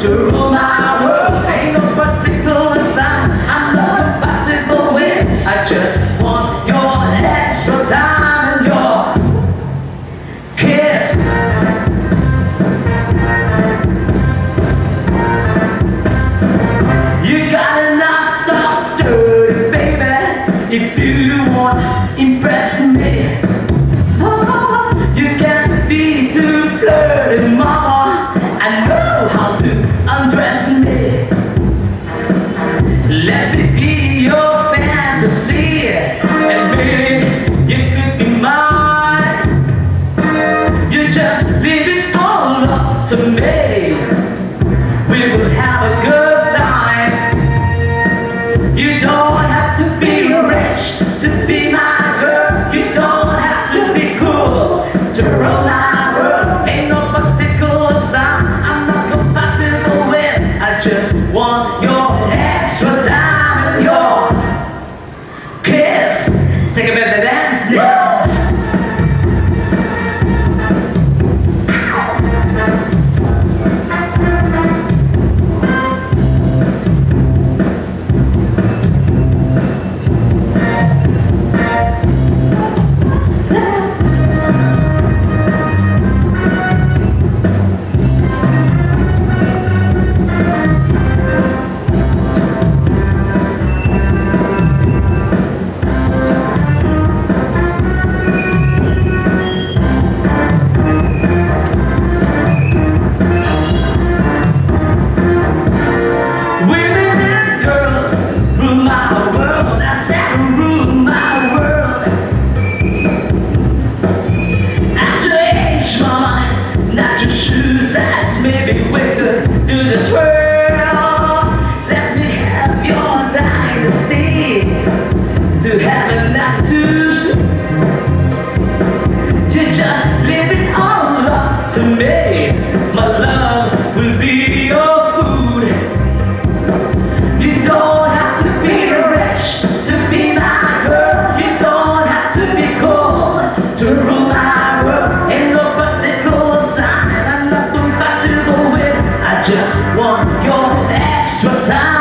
to rule my world. Ain't no particular sign I'm not compatible with. I just want your extra time and your kiss. You got enough talk dirty, baby, if you want to impress me. You can't be too flirty, mama. I know how to undress me. Let me be your fantasy, and maybe you could be mine. You just leave it all up to me. We will have a good time. You don't have to be rich to be my girl. You don't have to be cool to rule my world. Ain't no particular sign I'm not compatible with. I just want your extra time and your kiss. Take a bit of dance now. Maybe we could do the twirl. Let me have your dynasty to have a night too. You just leave it all up to me. My love will be your food. You don't have to be rich to be my girl. You don't have to be cool to rule my world. Ain't no particular sign I'm not compatible with. I just want your extra time.